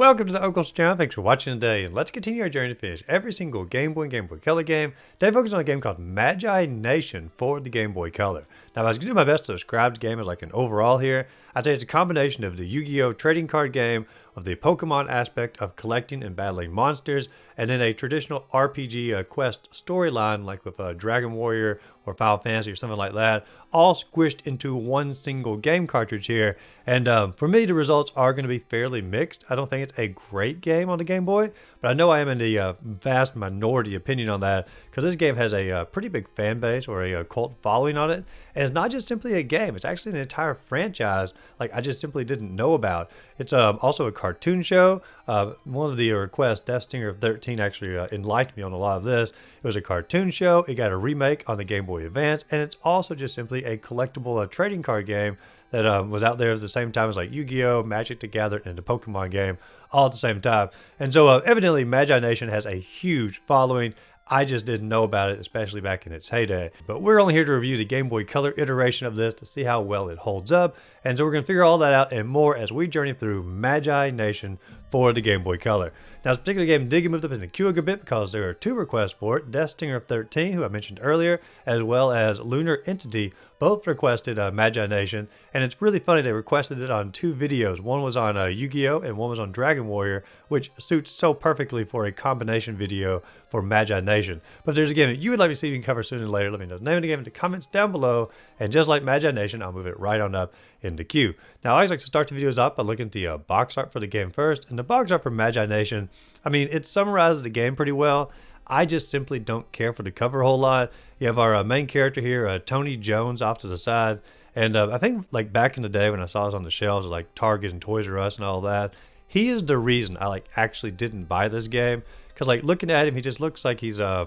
Welcome to the Uncle's channel. Thanks for watching today, and let's continue our journey to finish every single Game Boy and Game Boy Color game. Today, focus on a game called Magi Nation for the Game Boy Color. Now, if I was going to do my best to describe the game as like an overall here, I'd say it's a combination of the Yu-Gi-Oh! Trading card game, of the Pokemon aspect of collecting and battling monsters, and then a traditional RPG quest storyline like with Dragon Warrior or Final Fantasy or something like that, all squished into one single game cartridge here. And for me, the results are going to be fairly mixed. I don't think it's a great game on the Game Boy, but I know I am in the vast minority opinion on that because this game has a pretty big fan base or a cult following on it. And it's not just simply a game, it's actually an entire franchise like I just simply didn't know about. It's also a cartoon show. One of the requests, Death Stinger 13, actually enlightened me on a lot of this. It was a cartoon show, it got a remake on the Game Boy Advance, and it's also just simply a collectible trading card game that was out there at the same time as like Yu-Gi-Oh!, Magic the Gathering, and the Pokemon game all at the same time. And so evidently Magi Nation has a huge following. I just didn't know about it, especially back in its heyday. But we're only here to review the Game Boy Color iteration of this to see how well it holds up. And so we're going to figure all that out and more as we journey through Magi Nation for the Game Boy Color. Now, this particular game did get moved up in the queue a good bit because there are two requests for it. Death Stinger 13, who I mentioned earlier, as well as Lunar Entity, both requested Magi Nation. And it's really funny, they requested it on two videos. One was on Yu-Gi-Oh! And one was on Dragon Warrior, which suits so perfectly for a combination video for Magi Nation. But if there's a game that you would like to see me cover sooner or later, let me know the name of the game in the comments down below. And just like Magi Nation, I'll move it right on up in the queue. Now, I always like to start the videos up by looking at the box art for the game first. And the box art for Magi Nation, I mean, it summarizes the game pretty well. I just simply don't care for the cover a whole lot. You have our main character here, Tony Jones, off to the side. And I think like back in the day when I saw this on the shelves at like Target and Toys R Us and all that, he is the reason I like actually didn't buy this game. Because like looking at him, he just looks like he's, I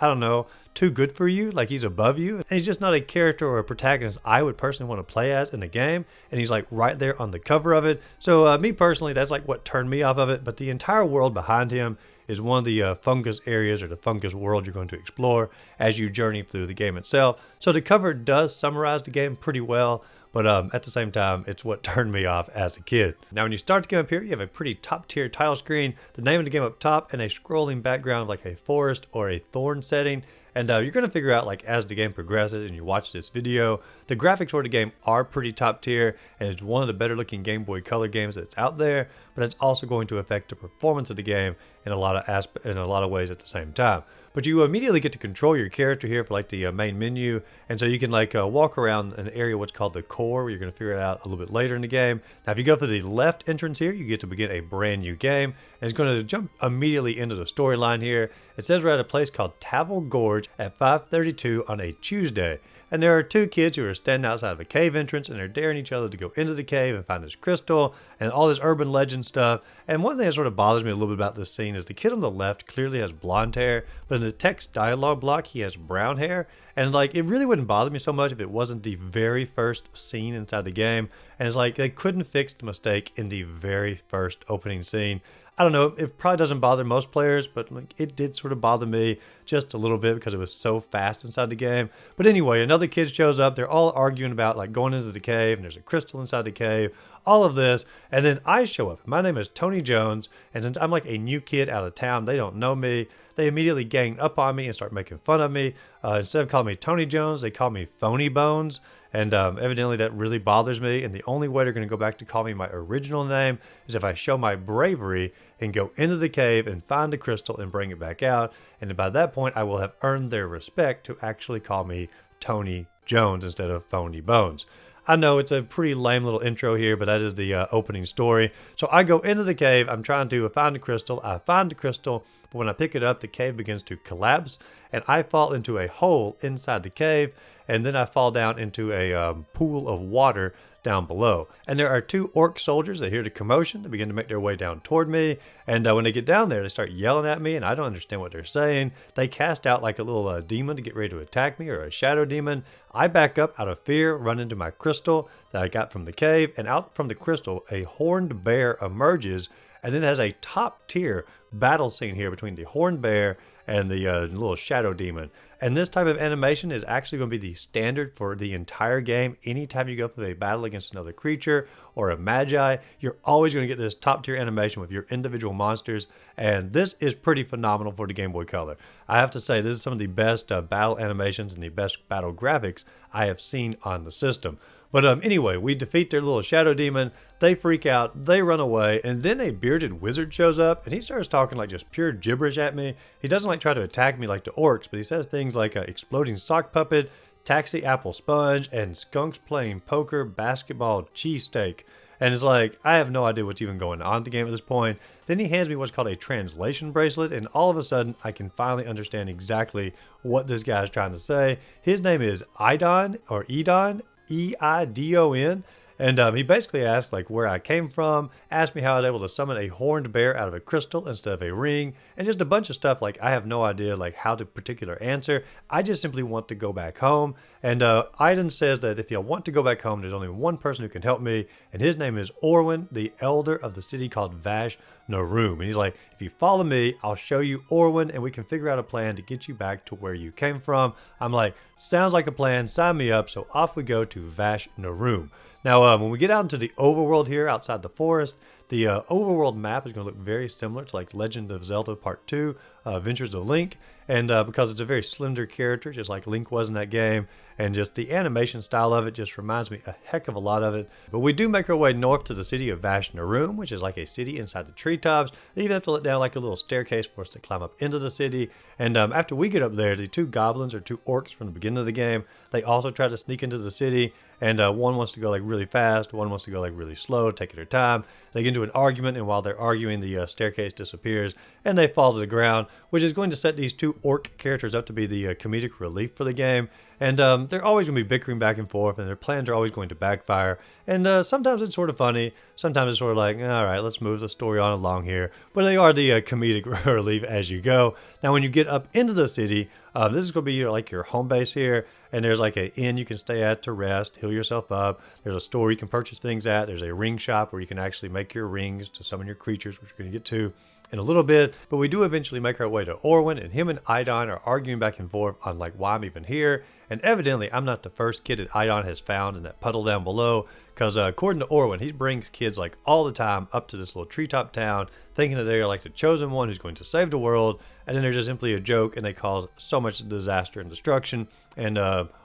don't know, too good for you, like he's above you. And he's just not a character or a protagonist I would personally want to play as in the game. And he's like right there on the cover of it. So me personally, that's like what turned me off of it. But the entire world behind him is one of the fungus areas or the fungus world you're going to explore as you journey through the game itself. So the cover does summarize the game pretty well, but at the same time, it's what turned me off as a kid. Now, when you start the game up here, you have a pretty top-tier title screen, the name of the game up top, and a scrolling background of like a forest or a thorn setting. And you're going to figure out, like, as the game progresses and you watch this video, the graphics for the game are pretty top tier, and it's one of the better looking Game Boy Color games that's out there, but it's also going to affect the performance of the game in a lot of ways at the same time. But you immediately get to control your character here for like the main menu, and so you can like walk around an area what's called the core, where you're going to figure it out a little bit later in the game. Now, if you go through the left entrance here, you get to begin a brand new game, and it's going to jump immediately into the storyline here. It says we're at a place called Tavel Gorge at 5:32 on a Tuesday. And there are two kids who are standing outside of a cave entrance, and they're daring each other to go into the cave and find this crystal and all this urban legend stuff. And one thing that sort of bothers me a little bit about this scene is the kid on the left clearly has blonde hair, but in the text dialogue block, he has brown hair. And like, it really wouldn't bother me so much if it wasn't the very first scene inside the game. And it's like, they couldn't fix the mistake in the very first opening scene. I don't know, it probably doesn't bother most players, but like it did sort of bother me just a little bit because it was so fast inside the game. But anyway, another kid shows up. They're all arguing about like going into the cave, and there's a crystal inside the cave, all of this. And then I show up. My name is Tony Jones, and since I'm like a new kid out of town, they don't know me. They immediately gang up on me and start making fun of me. Instead of calling me Tony Jones, they call me Phony Bones. And evidently that really bothers me. And the only way they're going to go back to call me my original name is if I show my bravery and go into the cave and find the crystal and bring it back out. And by that point, I will have earned their respect to actually call me Tony Jones instead of Phony Bones. I know it's a pretty lame little intro here, but that is the opening story. So I go into the cave. I'm trying to find the crystal. I find the crystal, but when I pick it up, the cave begins to collapse, and I fall into a hole inside the cave, and then I fall down into a pool of water down below. And there are two orc soldiers that hear the commotion. They begin to make their way down toward me. And when they get down there, they start yelling at me, and I don't understand what they're saying. They cast out like a little demon to get ready to attack me, or a shadow demon. I back up out of fear, run into my crystal that I got from the cave, and out from the crystal, a horned bear emerges, and then has a top tier battle scene here between the horned bear and the little shadow demon. And this type of animation is actually going to be the standard for the entire game. Anytime you go through a battle against another creature or a Magi, you're always going to get this top tier animation with your individual monsters. And this is pretty phenomenal for the Game Boy Color. I have to say, this is some of the best battle animations and the best battle graphics I have seen on the system. But anyway, we defeat their little shadow demon. They freak out, they run away, and then a bearded wizard shows up, and he starts talking like just pure gibberish at me. He doesn't like try to attack me like the orcs, but he says things like exploding sock puppet, taxi apple sponge, and skunks playing poker, basketball, cheesesteak. And it's like, I have no idea what's even going on in the game at this point. Then he hands me what's called a translation bracelet, and all of a sudden, I can finally understand exactly what this guy is trying to say. His name is Idon, or Edon, E-I-D-O-N. And he basically asked like where I came from, asked me how I was able to summon a horned bear out of a crystal instead of a ring, and just a bunch of stuff like I have no idea like how to particular answer. I just simply want to go back home. And Iden says that if you want to go back home, there's only one person who can help me, and his name is Orwin, the elder of the city called Vash Narum. And he's like, if you follow me, I'll show you Orwin, and we can figure out a plan to get you back to where you came from. I'm like, sounds like a plan, sign me up. So off we go to Vash Narum. Now, when we get out into the overworld here outside the forest, the overworld map is going to look very similar to like Legend of Zelda Part 2, Adventures of Link. And because it's a very slender character, just like Link was in that game, and just the animation style of it just reminds me a heck of a lot of it. But we do make our way north to the city of Vash Narum, which is like a city inside the treetops. They even have to let down like a little staircase for us to climb up into the city. And after we get up there, the two goblins or two orcs from the beginning of the game, they also try to sneak into the city. And one wants to go like really fast, one wants to go like really slow, taking their time. They get into an argument, and while they're arguing, the staircase disappears and they fall to the ground, which is going to set these two orc characters up to be the comedic relief for the game. And they're always going to be bickering back and forth, and their plans are always going to backfire. And sometimes it's sort of funny. Sometimes it's sort of like, all right, let's move the story on along here. But they are the comedic relief as you go. Now, when you get up into the city, this is going to be like your home base here. And there's like an inn you can stay at to rest, heal yourself up. There's a store you can purchase things at. There's a ring shop where you can actually make your rings to summon your creatures, which we're going to get to in a little bit. But we do eventually make our way to Orwin, and him and Idon are arguing back and forth on like why I'm even here. And evidently I'm not the first kid that Idon has found in that puddle down below, because according to Orwin, he brings kids like all the time up to this little treetop town thinking that they're like the chosen one who's going to save the world, and then they're just simply a joke and they cause so much disaster and destruction. And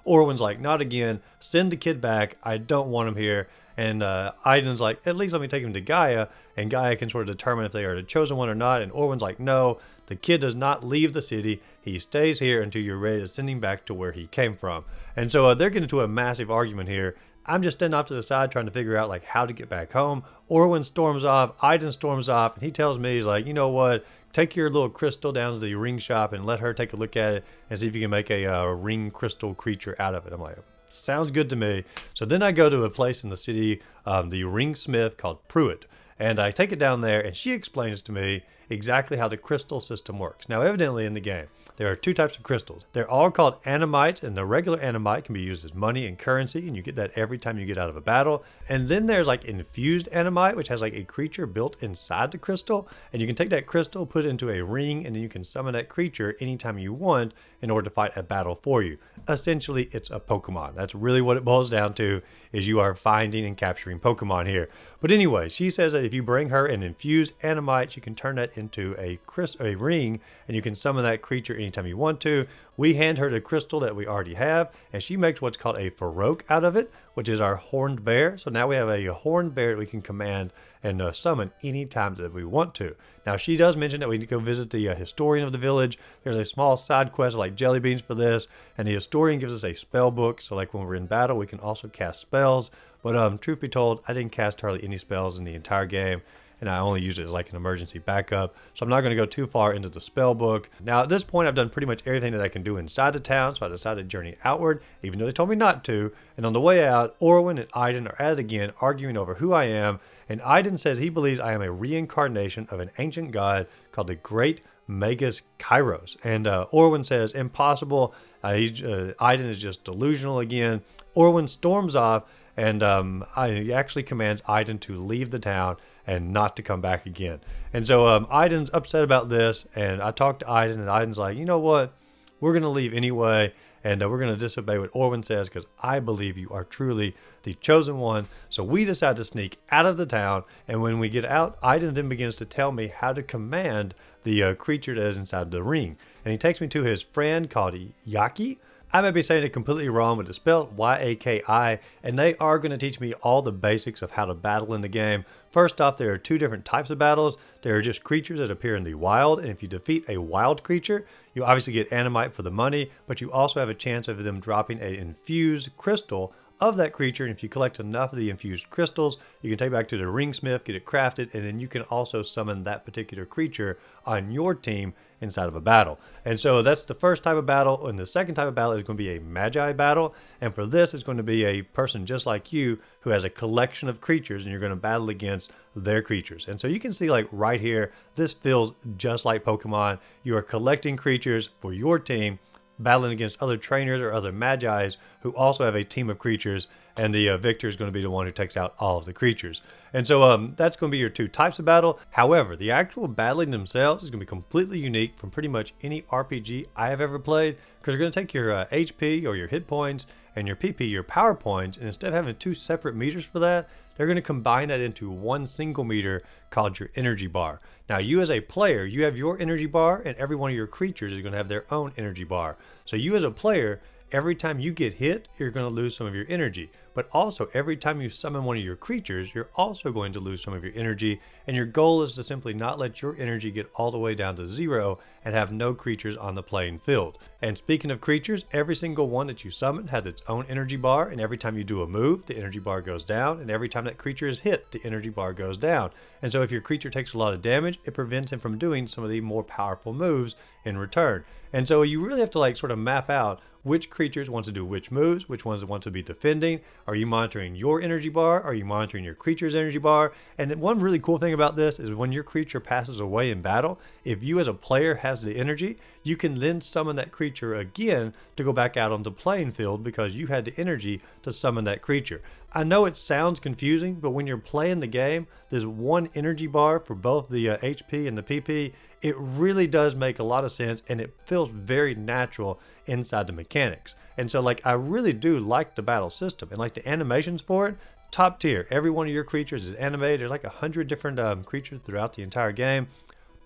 Orwin's like, not again, send the kid back, I don't want him here. And Idon's like, at least let me take him to Gaia, and Gaia can sort of determine if they are the chosen one or not. And Orwin's like, no, the kid does not leave the city. He stays here until you're ready to send him back to where he came from. And so they're getting into a massive argument here. I'm just standing off to the side trying to figure out like how to get back home. Orwin storms off, Idon storms off, and he tells me, he's like, you know what, take your little crystal down to the ring shop and let her take a look at it and see if you can make a ring crystal creature out of it. I'm like, sounds good to me. So then I go to a place in the city, the ringsmith called Pruitt, and I take it down there, and she explains to me exactly how the crystal system works. Now, evidently in the game, there are two types of crystals. They're all called animites, and the regular animite can be used as money and currency, and you get that every time you get out of a battle. And then there's like infused animite, which has like a creature built inside the crystal, and you can take that crystal, put it into a ring, and then you can summon that creature anytime you want in order to fight a battle for you. Essentially, it's a Pokemon. That's really what it boils down to, is you are finding and capturing Pokemon here. But anyway, she says that if you bring her an infused animite, she can turn that into a ring, and you can summon that creature anytime you want to. We hand her the crystal that we already have, and she makes what's called a Farouk out of it, which is our horned bear. So now we have a horned bear that we can command and summon anytime that we want to. Now, she does mention that we need to go visit the historian of the village. There's a small side quest like jelly beans for this, and the historian gives us a spell book. So like when we're in battle, we can also cast spells. But truth be told, I didn't cast hardly any spells in the entire game, and I only used it as like an emergency backup. So I'm not going to go too far into the spell book. Now, at this point, I've done pretty much everything that I can do inside the town, so I decided to journey outward, even though they told me not to. And on the way out, Orwin and Iden are at it again, arguing over who I am. And Iden says he believes I am a reincarnation of an ancient god called the Great Magus Kairos. And Orwin says, impossible. Iden is just delusional again. Orwin storms off, and he actually commands Iden to leave the town and not to come back again. And so Aiden's upset about this, and I talked to Aiden, and Aiden's like, you know what? We're going to leave anyway, and we're going to disobey what Orwin says because I believe you are truly the chosen one. So we decide to sneak out of the town, and when we get out, Aiden then begins to tell me how to command the creature that is inside the ring. And he takes me to his friend called Yaki. I may be saying it completely wrong, but it's spelled Y-A-K-I, and they are going to teach me all the basics of how to battle in the game. First off, there are two different types of battles. There are just creatures that appear in the wild, and if you defeat a wild creature, you obviously get Animite for the money, but you also have a chance of them dropping an infused crystal of that creature, and if you collect enough of the infused crystals, you can take it back to the ringsmith, get it crafted, and then you can also summon that particular creature on your team inside of a battle. And so that's the first type of battle, and the second type of battle is going to be a Magi battle, and for this it's going to be a person just like you who has a collection of creatures, and you're going to battle against their creatures. And so you can see, like right here, this feels just like Pokemon. You are collecting creatures for your team, battling against other trainers or other Magi's who also have a team of creatures, and the victor is going to be the one who takes out all of the creatures. And so that's going to be your two types of battle. However, the actual battling themselves is going to be completely unique from pretty much any RPG I have ever played, because they're going to take your HP or your hit points and your PP, your power points, and instead of having two separate meters for that, they're going to combine that into one single meter called your energy bar. Now, you as a player, you have your energy bar, and every one of your creatures is going to have their own energy bar. So you as a player, every time you get hit, you're going to lose some of your energy. But also, every time you summon one of your creatures, you're also going to lose some of your energy. And your goal is to simply not let your energy get all the way down to zero and have no creatures on the playing field. And speaking of creatures, every single one that you summon has its own energy bar. And every time you do a move, the energy bar goes down. And every time that creature is hit, the energy bar goes down. And so if your creature takes a lot of damage, it prevents him from doing some of the more powerful moves in return. And so you really have to like sort of map out which creatures want to do which moves, which ones want to be defending. Are you monitoring your energy bar? Are you monitoring your creature's energy bar? And one really cool thing about this is when your creature passes away in battle, if you as a player has the energy, you can then summon that creature again to go back out on the playing field because you had the energy to summon that creature. I know it sounds confusing, but when you're playing the game, there's one energy bar for both the HP and the PP. It really does make a lot of sense, and it feels very natural inside the mechanics. And so like I really do like the battle system, and like the animations for it, top tier. Every one of your creatures is animated. There's like 100 different creatures throughout the entire game.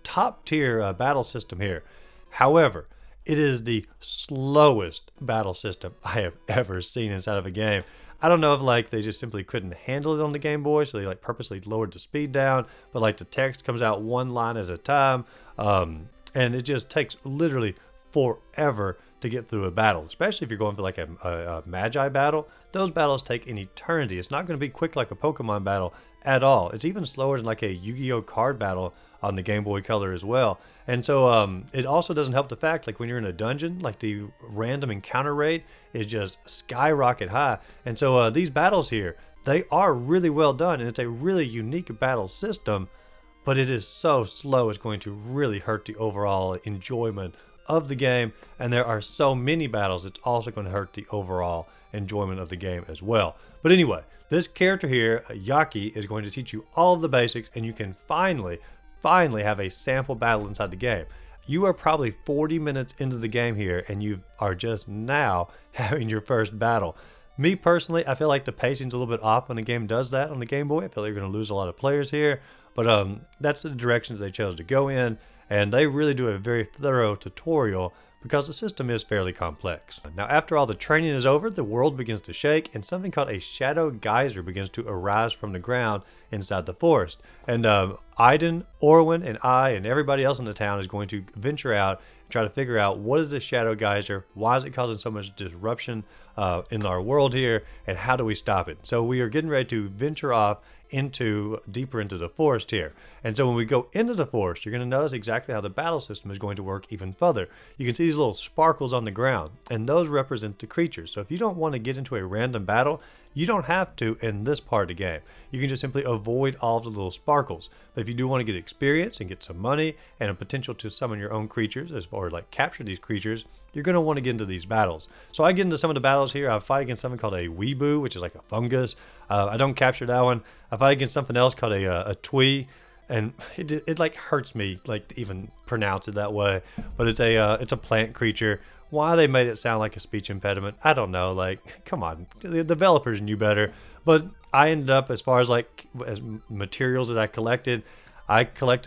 Top tier battle system here. However, it is the slowest battle system I have ever seen inside of a game. I don't know if like they just simply couldn't handle it on the Game Boy, so they like purposely lowered the speed down, but like the text comes out one line at a time, and it just takes literally forever to get through a battle, especially if you're going for like a Magi battle. Those battles take an eternity. It's not going to be quick like a Pokemon battle at all. It's even slower than like a Yu-Gi-Oh card battle on the Game Boy Color as well. And so it also doesn't help the fact like when you're in a dungeon, like the random encounter rate is just skyrocket high. And so these battles here, they are really well done, and it's a really unique battle system, but it is so slow it's going to really hurt the overall enjoyment of the game. And there are so many battles, it's also going to hurt the overall enjoyment of the game as well. But anyway, this character here, Yaki, is going to teach you all of the basics, and you can finally have a sample battle inside the game. You are probably 40 minutes into the game here, and you are just now having your first battle. Me personally, I feel like the pacing's a little bit off when the game does that on the Game Boy. I feel like you're going to lose a lot of players here, but that's the directions they chose to go in, and they really do a very thorough tutorial because the system is fairly complex. Now, after all the training is over, the world begins to shake, and something called a shadow geyser begins to arise from the ground inside the forest. And Aiden, Orwin, and I, and everybody else in the town is going to venture out and try to figure out what is this shadow geyser, why is it causing so much disruption in our world here, and how do we stop it? So we are getting ready to venture off deeper into the forest here. And so when we go into the forest, you're going to notice exactly how the battle system is going to work even further. You can see these little sparkles on the ground, and those represent the creatures. So if you don't want to get into a random battle, You don't have to in this part of the game. You can just simply avoid all of the little sparkles. But if you do want to get experience and get some money and a potential to summon your own creatures, as far as like capture these creatures, you're going to want to get into these battles. So I get into some of the battles here. I fight against something called a weeboo, which is like a fungus. I don't capture that one. I fight against something else called a twee. And it like hurts me like to even pronounce it that way, but it's a plant creature. Why they made it sound like a speech impediment, I don't know. Like, come on, the developers knew better. But I ended up, as far as like as materials that I collected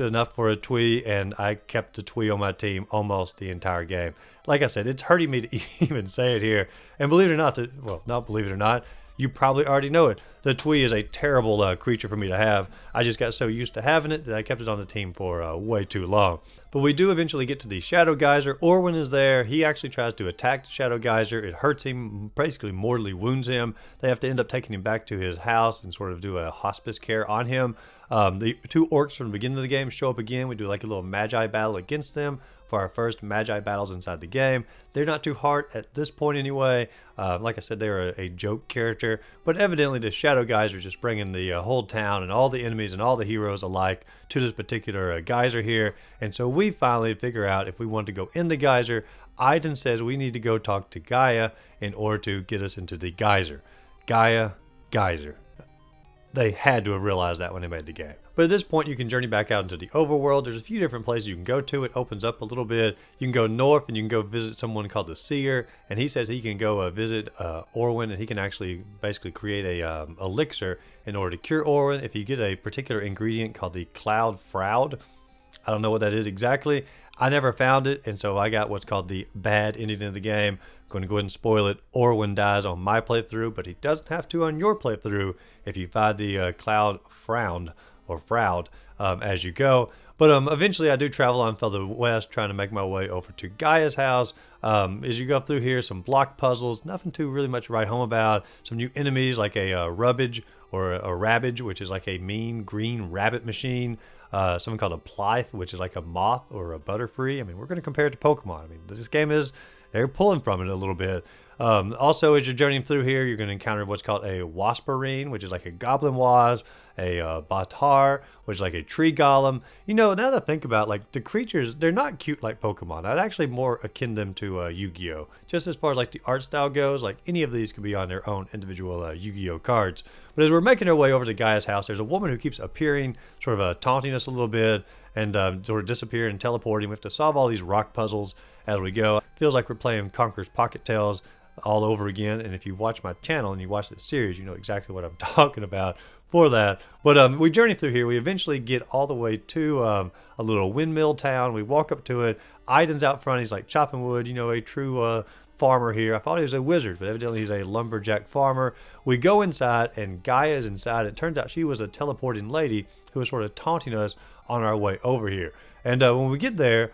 enough for a twee, and I kept the twee on my team almost the entire game. Like I said, it's hurting me to even say it here. And believe it or not, not believe it or not, you probably already know it. The twee is a terrible creature for me to have. I just got so used to having it that I kept it on the team for way too long. But we do eventually get to the Shadow Geyser. Orwin is there. He actually tries to attack the Shadow Geyser. It hurts him, basically mortally wounds him. They have to end up taking him back to his house and sort of do a hospice care on him. The two orcs from the beginning of the game show up again. We do like a little Magi battle against them for our first Magi battles inside the game. They're not too hard at this point anyway. Like I said, they're a joke character, but evidently the Shadow Geyser is just bringing the whole town and all the enemies and all the heroes alike to this particular geyser here. And so we finally figure out if we want to go in the geyser. Aiden says we need to go talk to Gaia in order to get us into the geyser. Gaia, geyser. They had to have realized that when they made the game. But at this point, you can journey back out into the overworld. There's a few different places you can go to. It opens up a little bit. You can go north and you can go visit someone called the Seer. And he says he can go visit Orwin, and he can actually basically create a elixir in order to cure Orwin if you get a particular ingredient called the Cloud Froud. I don't know what that is exactly. I never found it, and so I got what's called the bad ending of the game. I'm going to go ahead and spoil it. Orwin dies on my playthrough, but he doesn't have to on your playthrough if you find the Cloud Froud or Froud as you go. But eventually I do travel on further west, trying to make my way over to Gaia's house. As you go through here, some block puzzles, nothing too really much to write home about. Some new enemies like a rubbage or a rabbage, which is like a mean green rabbit machine. Something called a Plyth, which is like a moth or a butterfree. I mean, we're going to compare it to Pokemon. I mean, this game is, they're pulling from it a little bit. Also, as you're journeying through here, you're going to encounter what's called a Wasparine, which is like a goblin wasp, a Batar, which is like a tree golem. You know, now that I think about, like, the creatures, they're not cute like Pokemon. I'd actually more akin them to Yu-Gi-Oh! Just as far as like the art style goes, like any of these could be on their own individual Yu-Gi-Oh! Cards. But as we're making our way over to Gaia's house, there's a woman who keeps appearing, sort of taunting us a little bit, and sort of disappearing and teleporting. We have to solve all these rock puzzles as we go. It feels like we're playing Conker's Pocket Tales all over again. And if you've watched my channel and you watch this series, you know exactly what I'm talking about for that. But we journey through here. We eventually get all the way to a little windmill town. We walk up to it. Aiden's out front. He's like chopping wood, you know, a true farmer here. I thought he was a wizard, but evidently he's a lumberjack farmer. We go inside, and Gaia's inside. It turns out she was a teleporting lady who was sort of taunting us on our way over here. And when we get there,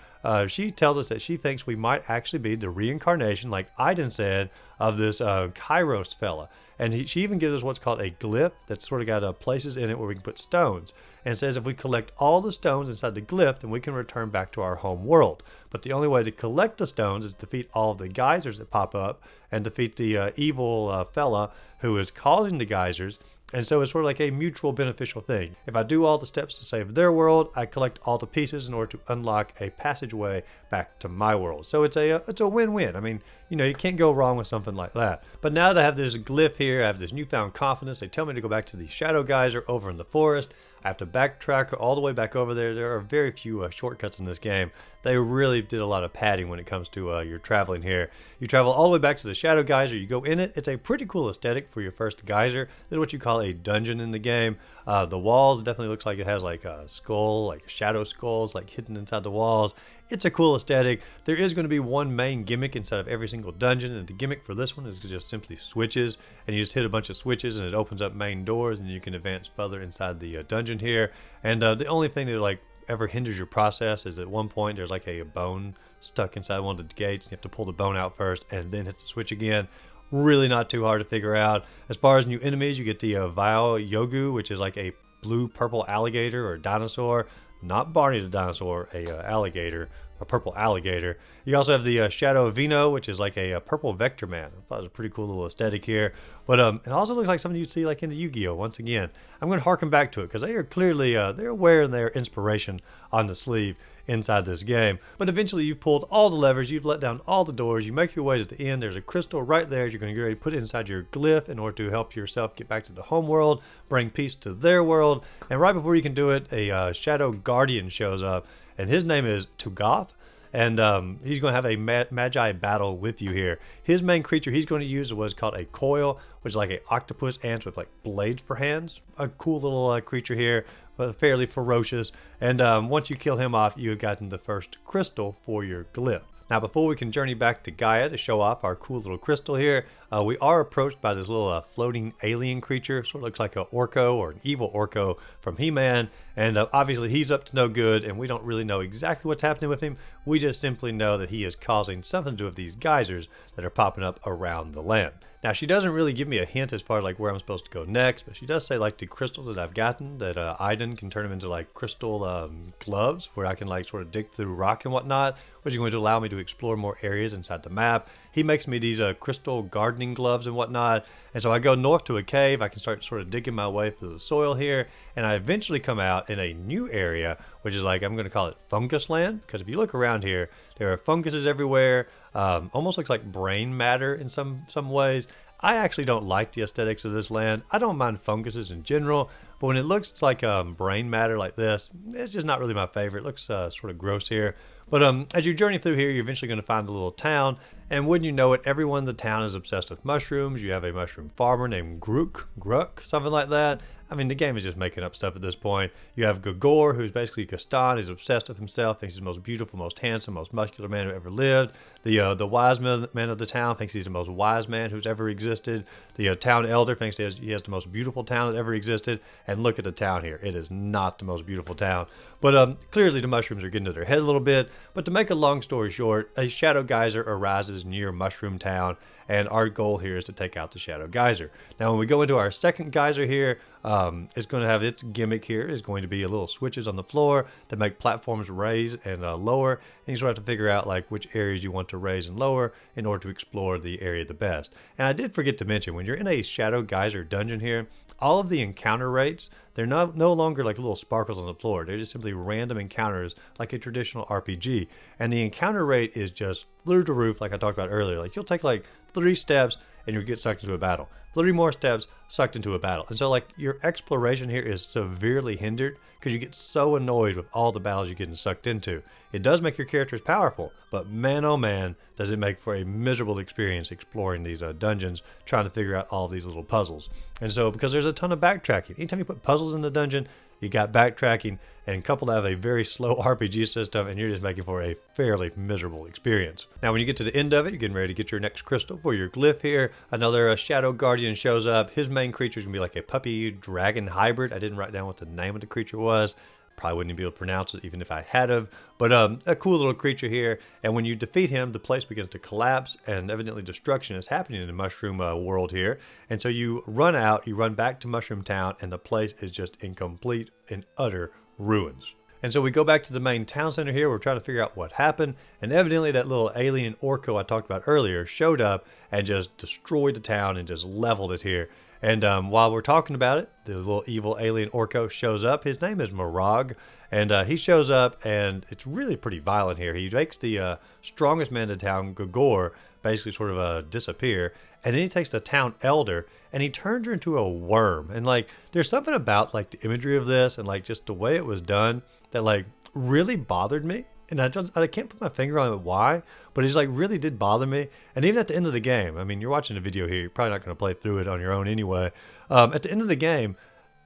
she tells us that she thinks we might actually be the reincarnation, like Aiden said, of this Kairos fella. And she even gives us what's called a glyph that's sort of got places in it where we can put stones. And says if we collect all the stones inside the glyph, then we can return back to our home world. But the only way to collect the stones is to defeat all of the geysers that pop up and defeat the evil fella who is causing the geysers. And so it's sort of like a mutual beneficial thing. If I do all the steps to save their world, I collect all the pieces in order to unlock a passageway back to my world. So it's a win-win. I mean, you know, you can't go wrong with something like that. But now that I have this glyph here, I have this newfound confidence. They tell me to go back to the Shadow Geyser over in the forest. I have to backtrack all the way back over there. There are very few shortcuts in this game. They really did a lot of padding when it comes to your traveling here. You travel all the way back to the Shadow Geyser. You go in it. It's a pretty cool aesthetic for your first geyser. This is what you call a dungeon in the game. The walls definitely looks like it has like a skull, like shadow skulls, like hidden inside the walls. It's a cool aesthetic. There is going to be one main gimmick inside of every single dungeon, and the gimmick for this one is just simply switches, and you just hit a bunch of switches and it opens up main doors, and you can advance further inside the dungeon here. And the only thing that like ever hinders your process is at one point there's like a bone stuck inside one of the gates, and you have to pull the bone out first and then hit the switch again. Really not too hard to figure out. As far as new enemies, you get the Vile Yogu, which is like a blue-purple alligator or dinosaur. Not Barney the dinosaur, a alligator a purple alligator. You also have the Shadow Vino, which is like a purple Vector Man. I thought it was a pretty cool little aesthetic here. But it also looks like something you'd see like in the Yu-Gi-Oh! Once again, I'm going to harken back to it because they are clearly they're wearing their inspiration on the sleeve inside this game. But eventually you've pulled all the levers, you've let down all the doors, you make your way to the end. There's a crystal right there you're going to get ready to put it inside your glyph in order to help yourself get back to the home world, bring peace to their world. And right before you can do it, a Shadow Guardian shows up, and his name is Tugoth. And he's going to have a Magi battle with you here. His main creature he's going to use is what's called a coil, which is like an octopus ant with like blades for hands. A cool little creature here, but fairly ferocious. And once you kill him off, you've gotten the first crystal for your glyph. Now, before we can journey back to Gaia to show off our cool little crystal here, we are approached by this little floating alien creature. Sort of looks like an Orko or an evil Orko from He-Man. And obviously he's up to no good, and we don't really know exactly what's happening with him. We just simply know that he is causing something to do with these geysers that are popping up around the land. Now, she doesn't really give me a hint as far as like where I'm supposed to go next, but she does say like the crystals that I've gotten, that Aiden can turn them into like crystal gloves where I can like sort of dig through rock and whatnot, which is going to allow me to explore more areas inside the map. He makes me these crystal gardening gloves and whatnot, and so I go north to a cave. I can start sort of digging my way through the soil here, and I eventually come out in a new area, which is like, I'm going to call it Fungus Land, because if you look around here, there are funguses everywhere. Almost looks like brain matter in some ways. I actually don't like the aesthetics of this land. I don't mind funguses in general, but when it looks like brain matter like this, it's just not really my favorite. It looks sort of gross here. But as you journey through here, you're eventually going to find a little town, and wouldn't you know it, everyone in the town is obsessed with mushrooms. You have a mushroom farmer named Gruk, something like that. I mean, the game is just making up stuff at this point. You have Gogor, who's basically Gaston. He's obsessed with himself, thinks he's the most beautiful, most handsome, most muscular man who ever lived. The wise man of the town thinks he's the most wise man who's ever existed. The town elder thinks he has the most beautiful town that ever existed. And look at the town here. It is not the most beautiful town. But clearly the mushrooms are getting to their head a little bit. But to make a long story short, a shadow geyser arises near Mushroom Town, and our goal here is to take out the Shadow Geyser. Now, when we go into our second geyser here, it's going to have its gimmick here is going to be a little switches on the floor to make platforms raise and lower. And you sort of have to figure out like which areas you want to raise and lower in order to explore the area the best. And I did forget to mention, when you're in a Shadow Geyser dungeon here, all of the encounter rates, they're no longer like little sparkles on the floor. They're just simply random encounters like a traditional RPG. And the encounter rate is just through the roof, like I talked about earlier. Like you'll take like 3 steps and you'll get sucked into a battle. 3 more steps, sucked into a battle. And so like your exploration here is severely hindered because you get so annoyed with all the battles you're getting sucked into. It does make your characters powerful, but man oh man, does it make for a miserable experience exploring these dungeons, trying to figure out all these little puzzles. And so because there's a ton of backtracking, anytime you put puzzles in the dungeon, you got backtracking, and coupled have a very slow RPG system, and you're just making for a fairly miserable experience. Now, when you get to the end of it, you're getting ready to get your next crystal for your glyph here. Another Shadow Guardian shows up. His main creature is going to be like a puppy dragon hybrid. I didn't write down what the name of the creature was. Probably wouldn't be able to pronounce it even if I had of. But a cool little creature here. And when you defeat him, the place begins to collapse, and evidently destruction is happening in the Mushroom world here. And so you run out, you run back to Mushroom Town, and the place is just in complete and utter ruins. And so we go back to the main town center here. We're trying to figure out what happened. And evidently that little alien Orko I talked about earlier showed up and just destroyed the town and just leveled it here. And while we're talking about it, the little evil alien Orko shows up. His name is Marag, and he shows up, and it's really pretty violent here. He makes the strongest man in town, Gogor, basically sort of disappear, and then he takes the town elder, and he turns her into a worm. And like, there's something about like the imagery of this, and like just the way it was done, that like really bothered me. And I can't put my finger on it why, but it just like really did bother me. And even at the end of the game, I mean, you're watching the video here, you're probably not going to play through it on your own anyway. At the end of the game,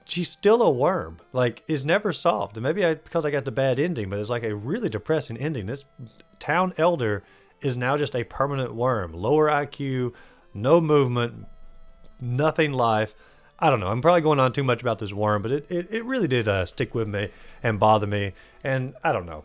she's still a worm. Like, it's never solved. And maybe because I got the bad ending, but it's like a really depressing ending. This town elder is now just a permanent worm. Lower IQ, no movement, nothing life. I don't know. I'm probably going on too much about this worm, but it really did stick with me and bother me. And I don't know.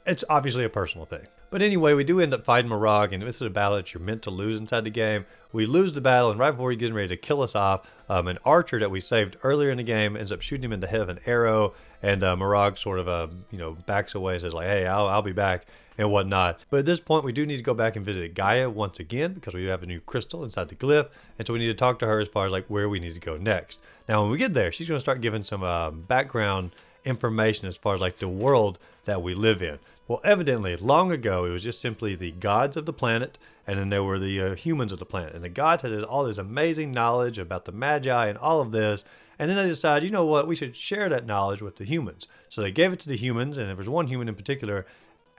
It's obviously a personal thing. But anyway, we do end up fighting Morag, and this is a battle that you're meant to lose inside the game. We lose the battle, and right before he's getting ready to kill us off, an archer that we saved earlier in the game ends up shooting him in the head of an arrow, and Morag sort of, backs away and says like, hey, I'll be back and whatnot. But at this point, we do need to go back and visit Gaia once again because we have a new crystal inside the glyph, and so we need to talk to her as far as like where we need to go next. Now, when we get there, she's going to start giving some background information as far as like the world that we live in. Well, evidently, long ago, it was just simply the gods of the planet, and then there were the humans of the planet. And the gods had all this amazing knowledge about the Magi and all of this, and then they decided, you know what, we should share that knowledge with the humans. So they gave it to the humans, and there was one human in particular,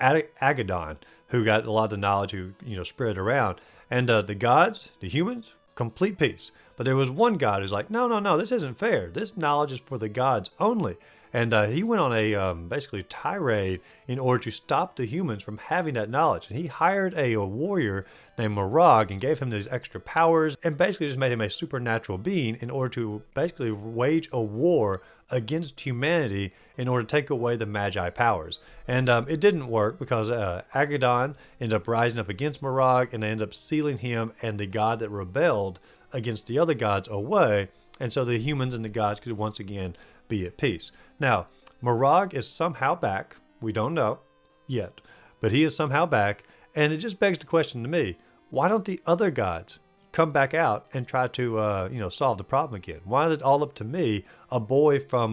Agadon, who got a lot of the knowledge, who spread around. And the gods, the humans, complete peace. But there was one god who's like, no, this isn't fair. This knowledge is for the gods only. And he went on a basically tirade in order to stop the humans from having that knowledge. And he hired a warrior named Morag and gave him these extra powers and basically just made him a supernatural being in order to basically wage a war against humanity in order to take away the Magi powers. And it didn't work because Agadon ended up rising up against Morag, and they ended up sealing him and the god that rebelled against the other gods away. And so the humans and the gods could once again be at peace. Now, Morag is somehow back. We don't know yet, but he is somehow back. And it just begs the question to me, why don't the other gods come back out and try to, solve the problem again? Why is it all up to me, a boy from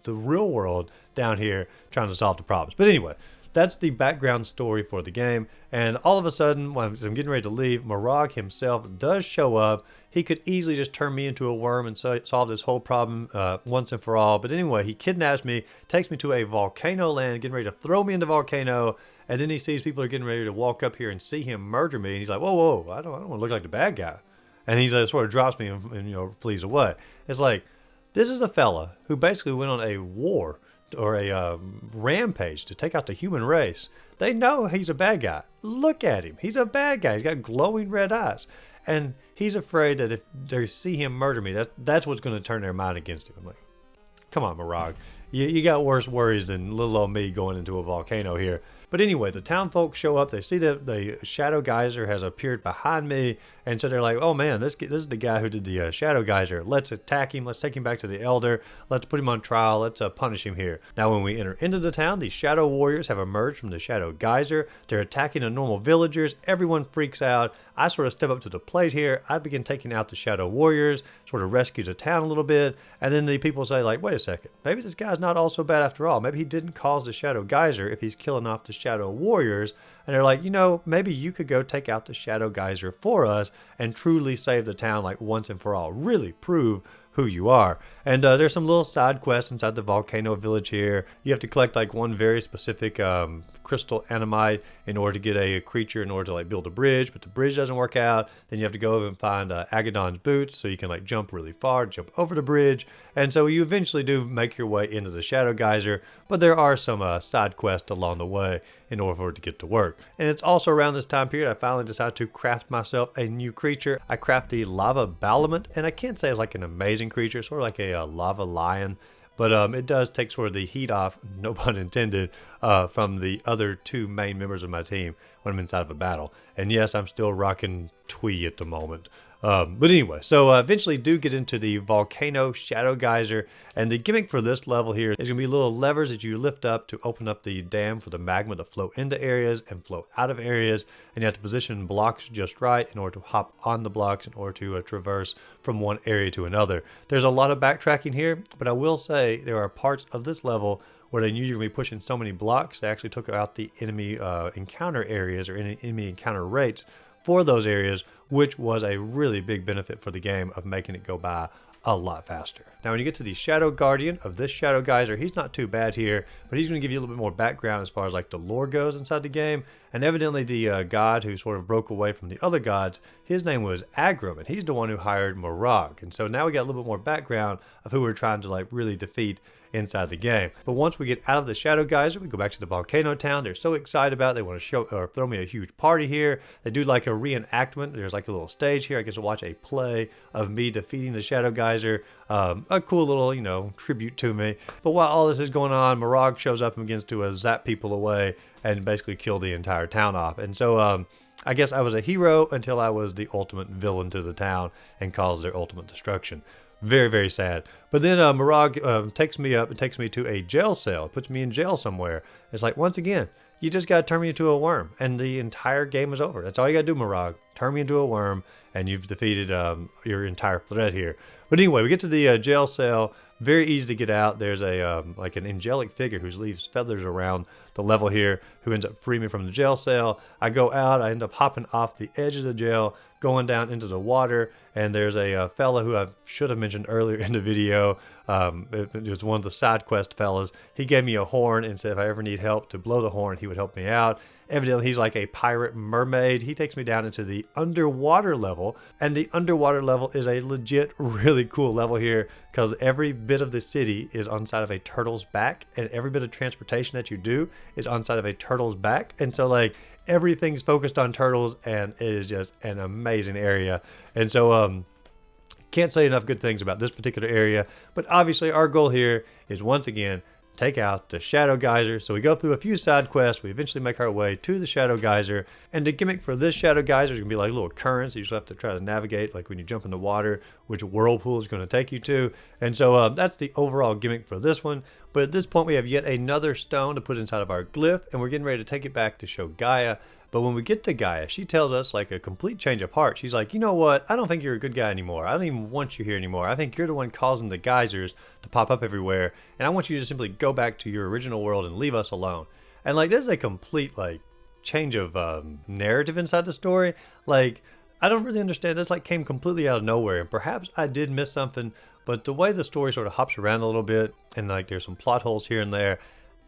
the real world down here trying to solve the problems? But anyway, that's the background story for the game. And all of a sudden, when I'm getting ready to leave, Morag himself does show up. He could easily just turn me into a worm and solve this whole problem once and for all. But anyway, he kidnaps me, takes me to a volcano land, getting ready to throw me in the volcano. And then he sees people are getting ready to walk up here and see him murder me. And he's like, whoa, I don't want to look like the bad guy. And he sort of drops me and flees away. It's like, this is a fella who basically went on a war or a rampage to take out the human race. They know he's a bad guy. Look at him. He's a bad guy. He's got glowing red eyes. And he's afraid that if they see him murder me, that's what's going to turn their mind against him. I'm like, come on, Morag. You got worse worries than little old me going into a volcano here. But anyway, the town folks show up. They see that the Shadow Geyser has appeared behind me. And so they're like, oh man, this is the guy who did the Shadow Geyser. Let's attack him. Let's take him back to the Elder. Let's put him on trial. Let's punish him here. Now, when we enter into the town, the Shadow Warriors have emerged from the Shadow Geyser. They're attacking the normal villagers. Everyone freaks out. I sort of step up to the plate here. I begin taking out the Shadow Warriors, sort of rescue the town a little bit. And then the people say like, wait a second, maybe this guy's not all so bad after all. Maybe he didn't cause the Shadow Geyser if he's killing off the Shadow Warriors. And they're like, maybe you could go take out the Shadow Geyser for us and truly save the town like once and for all. Really prove who you are. And there's some little side quests inside the volcano village here. You have to collect like one very specific crystal animite in order to get a creature in order to like build a bridge, but the bridge doesn't work out. Then you have to go over and find Agadon's boots so you can like jump really far, jump over the bridge. And so you eventually do make your way into the Shadow Geyser, but there are some side quests along the way in order for it to get to work. And it's also around this time period I finally decided to craft myself a new creature. I craft the Lava Balamut, and I can't say it's like an amazing creature, sort of like a lava lion, but it does take sort of the heat off, no pun intended, from the other two main members of my team when I'm inside of a battle. And yes, I'm still rocking Twee at the moment. But anyway, so eventually do get into the Volcano Shadow Geyser, and the gimmick for this level here is going to be little levers that you lift up to open up the dam for the magma to flow into areas and flow out of areas, and you have to position blocks just right in order to hop on the blocks in order to traverse from one area to another. There's a lot of backtracking here, but I will say there are parts of this level where they knew you were going to be pushing so many blocks, they actually took out the enemy encounter areas or enemy encounter rates for those areas, which was a really big benefit for the game of making it go by a lot faster. Now, when you get to the Shadow Guardian of this Shadow Geyser, he's not too bad here, but he's going to give you a little bit more background as far as like the lore goes inside the game. And evidently the god who sort of broke away from the other gods, his name was Agram, and he's the one who hired Morag. And so now we got a little bit more background of who we're trying to like really defeat inside the game. But once we get out of the Shadow Geyser, we go back to the volcano town. They're so excited about it. They want to show or throw me a huge party here. They do like a reenactment. There's like a little stage here. I get to watch a play of me defeating the Shadow Geyser. A cool little, you know, tribute to me. But while all this is going on, Mirage shows up and begins to zap people away and basically kill the entire town off. And so I guess I was a hero until I was the ultimate villain to the town and caused their ultimate destruction. Very, very sad. But then Mirage takes me up and takes me to a jail cell, puts me in jail somewhere. It's like, once again, you just got to turn me into a worm, and the entire game is over. That's all you got to do, Mirage. Turn me into a worm, and you've defeated your entire threat here. But anyway, we get to the jail cell. Very easy to get out. There's a like an angelic figure who leaves feathers around the level here, who ends up freeing me from the jail cell. I go out. I end up hopping off the edge of the jail, going down into the water, and there's a fella who I should have mentioned earlier in the video. It was one of the side quest fellas. He gave me a horn and said if I ever need help to blow the horn, he would help me out. Evidently, he's like a pirate mermaid. He takes me down into the underwater level, and the underwater level is a legit really cool level here because every bit of the city is on side of a turtle's back, and every bit of transportation that you do is on side of a turtle's back. And so like everything's focused on turtles, and it is just an amazing area. And so can't say enough good things about this particular area, but obviously our goal here is once again take out the Shadow Geyser. So we go through a few side quests. We eventually make our way to the Shadow Geyser. And the gimmick for this Shadow Geyser is going to be like little currents. You just have to try to navigate, like when you jump in the water, which whirlpool is going to take you to. And so that's the overall gimmick for this one. But at this point, we have yet another stone to put inside of our glyph, and we're getting ready to take it back to show Gaia. But when we get to Gaia, she tells us like a complete change of heart. She's like, you know what? I don't think you're a good guy anymore. I don't even want you here anymore. I think you're the one causing the geysers to pop up everywhere. And I want you to simply go back to your original world and leave us alone. And like, this is a complete like change of narrative inside the story. Like, I don't really understand. This like came completely out of nowhere. And perhaps I did miss something. But the way the story sort of hops around a little bit, and like there's some plot holes here and there,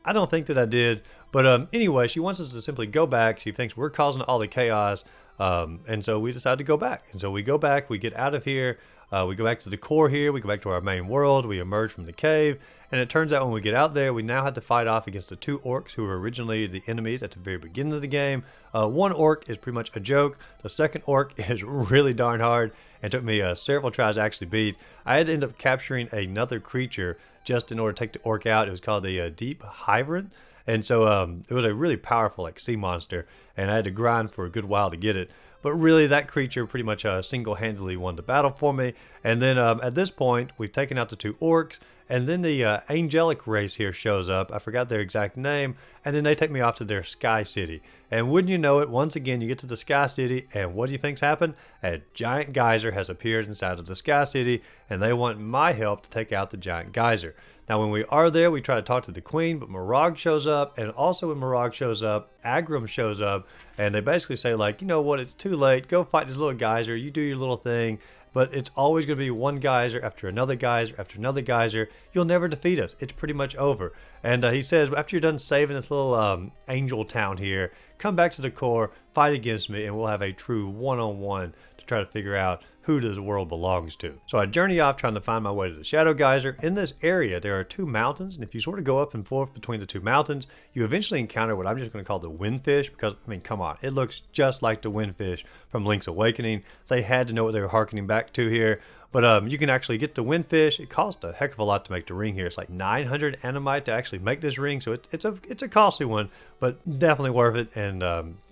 I don't think that I did. But anyway, she wants us to simply go back. She thinks we're causing all the chaos. And so we decide to go back. And so we go back. We get out of here. We go back to the core here. We go back to our main world. We emerge from the cave. And it turns out when we get out there, we now have to fight off against the two orcs who were originally the enemies at the very beginning of the game. One orc is pretty much a joke. The second orc is really darn hard and took me several tries to actually beat. I had to end up capturing another creature just in order to take the orc out. It was called the Deep Hyvrant. And so it was a really powerful like sea monster, and I had to grind for a good while to get it. But really, that creature pretty much single-handedly won the battle for me. And then at this point, we've taken out the two orcs, and then the angelic race here shows up. I forgot their exact name, and then they take me off to their Sky City. And wouldn't you know it, once again, you get to the Sky City, and what do you think's happened? A giant geyser has appeared inside of the Sky City, and they want my help to take out the giant geyser. Now, when we are there, we try to talk to the queen, but Mirage shows up, and also when Mirage shows up, Agram shows up, and they basically say, like, you know what, it's too late, go fight this little geyser, you do your little thing, but it's always going to be one geyser after another geyser after another geyser. You'll never defeat us. It's pretty much over. And he says, after you're done saving this little angel town here, come back to the core, fight against me, and we'll have a true one-on-one to try to figure out who the world belongs to. So I journey off trying to find my way to the Shadow Geyser. In this area, there are two mountains, and if you sort of go up and forth between the two mountains, you eventually encounter what I'm just going to call the Windfish, because, I mean, come on, it looks just like the Windfish from Link's Awakening. They had to know what they were harkening back to here. But you can actually get the Windfish. It costs a heck of a lot to make the ring here. It's like 900 animite to actually make this ring, so it's a costly one, but definitely worth it, and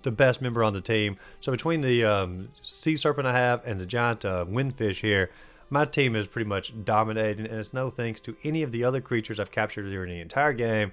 the best member on the team. So between the sea serpent I have and the giant Windfish here, my team is pretty much dominating, and it's no thanks to any of the other creatures I've captured during the entire game.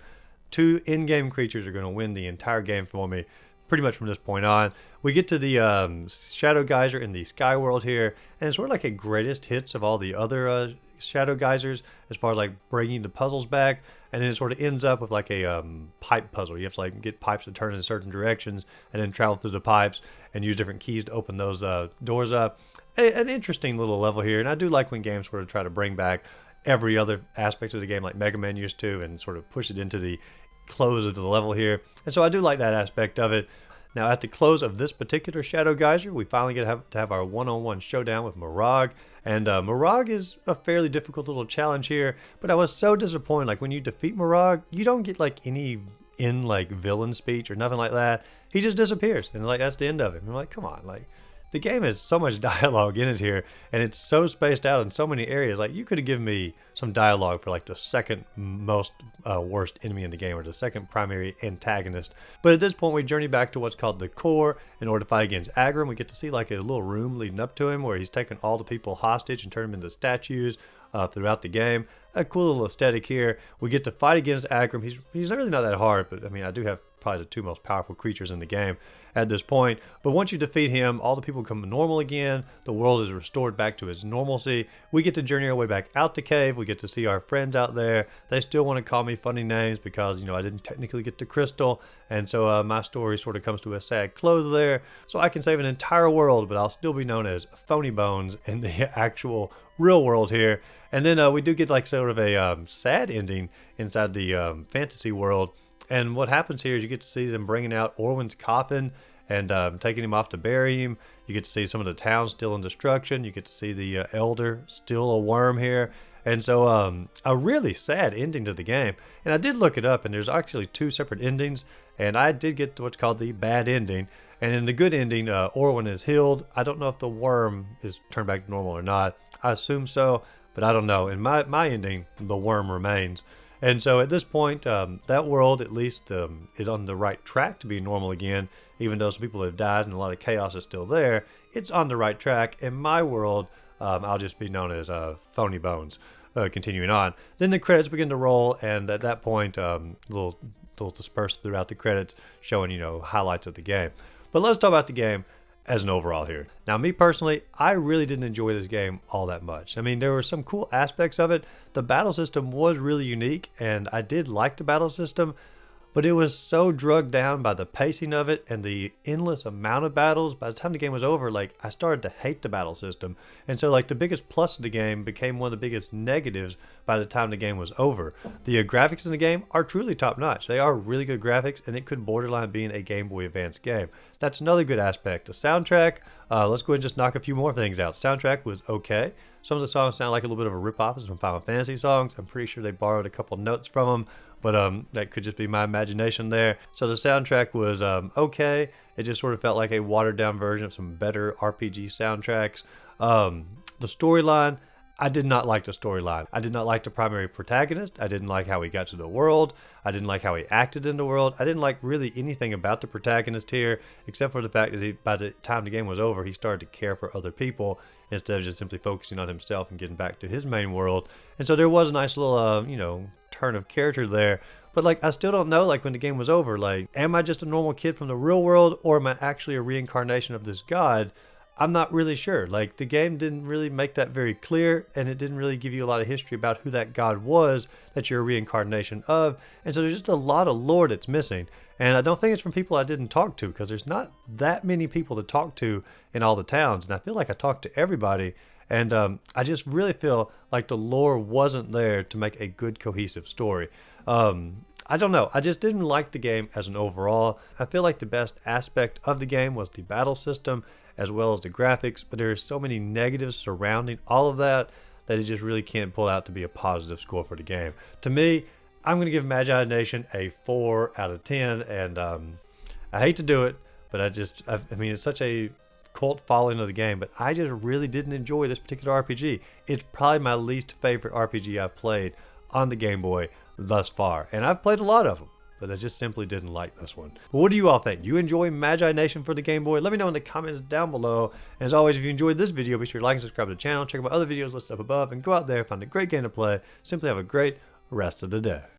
Two in-game creatures are going to win the entire game for me pretty much from this point on. We get to the Shadow Geyser in the Sky World here, and it's sort of like a greatest hits of all the other Shadow Geysers as far as like bringing the puzzles back, and then it sort of ends up with like a pipe puzzle. You have to like get pipes to turn in certain directions and then travel through the pipes and use different keys to open those doors up. An interesting little level here, and I do like when games sort of try to bring back every other aspect of the game like Mega Man used to and sort of push it into the close of the level here. And so I do like that aspect of it. Now, at the close of this particular Shadow Geyser, we finally get to have our one-on-one showdown with Mirage. And Mirage is a fairly difficult little challenge here, but I was so disappointed. Like, when you defeat Mirage, you don't get like any like villain speech or nothing like that. He just disappears, and like that's the end of it. And I'm like, come on, like the game has so much dialogue in it here, and it's so spaced out in so many areas. Like, you could have given me some dialogue for like the second most worst enemy in the game, or the second primary antagonist. But at this point, we journey back to what's called the core in order to fight against Agrum. We get to see like a little room leading up to him where he's taken all the people hostage and turned them into statues throughout the game. A cool little aesthetic here. We get to fight against Agrum. He's really not that hard, but I mean, I do have probably the two most powerful creatures in the game at this point. But once you defeat him, all the people become normal again. The world is restored back to its normalcy. We get to journey our way back out the cave. We get to see our friends out there. They still want to call me funny names because, you know, I didn't technically get to Crystal. And so my story sort of comes to a sad close there. So I can save an entire world, but I'll still be known as Phony Bones in the actual real world here. And then we do get like sort of a sad ending inside the fantasy world. And what happens here is you get to see them bringing out Orwin's coffin and taking him off to bury him. You get to see some of the town still in destruction. You get to see the elder still a worm here. And so a really sad ending to the game. And I did look it up, and there's actually two separate endings. And I did get to what's called the bad ending. And in the good ending, Orwin is healed. I don't know if the worm is turned back to normal or not. I assume so, but I don't know. In my ending, the worm remains. And so at this point, that world at least is on the right track to be normal again. Even though some people have died and a lot of chaos is still there, it's on the right track. In my world, I'll just be known as Phony Bones. Continuing on. Then the credits begin to roll, and at that point, little dispersed throughout the credits showing, you know, highlights of the game. But let's talk about the game as an overall here. Now, me personally, I really didn't enjoy this game all that much. I mean, there were some cool aspects of it. The battle system was really unique, and I did like the battle system, but it was so drugged down by the pacing of it and the endless amount of battles. By the time the game was over, like, I started to hate the battle system. And so, like, the biggest plus of the game became one of the biggest negatives by the time the game was over. The graphics in the game are truly top-notch. They are really good graphics, and it could borderline being a Game Boy Advance game. That's another good aspect. The soundtrack, let's go ahead and just knock a few more things out. Soundtrack was okay. Some of the songs sound like a little bit of a rip-off of some Final Fantasy songs. I'm pretty sure they borrowed a couple notes from them, but that could just be my imagination there. So the soundtrack was okay. It just sort of felt like a watered-down version of some better RPG soundtracks. The storyline, I did not like the storyline. I did not like the primary protagonist. I didn't like how he got to the world. I didn't like how he acted in the world. I didn't like really anything about the protagonist here, except for the fact that by the time the game was over, he started to care for other people instead of just simply focusing on himself and getting back to his main world. And so there was a nice little, you know, turn of character there. But like, I still don't know, like, when the game was over, like, am I just a normal kid from the real world, or am I actually a reincarnation of this god? I'm not really sure. Like, the game didn't really make that very clear, and it didn't really give you a lot of history about who that god was that you're a reincarnation of. And so there's just a lot of lore that's missing. And I don't think it's from people I didn't talk to, because there's not that many people to talk to in all the towns. And I feel like I talked to everybody. And I just really feel like the lore wasn't there to make a good, cohesive story. I don't know. I just didn't like the game as an overall. I feel like the best aspect of the game was the battle system as well as the graphics, but there are so many negatives surrounding all of that that it just really can't pull out to be a positive score for the game. To me, I'm going to give Magi Nation a 4 out of 10, and I hate to do it, but I mean, it's such a cult following of the game, but I just really didn't enjoy this particular RPG. It's probably my least favorite RPG I've played on the Game Boy thus far, and I've played a lot of them, but I just simply didn't like this one. But what do you all think? You enjoy Magi Nation for the Game Boy? Let me know in the comments down below. And as always, if you enjoyed this video, be sure to like and subscribe to the channel. Check out my other videos listed up above, and go out there, find a great game to play. Simply have a great rest of the day.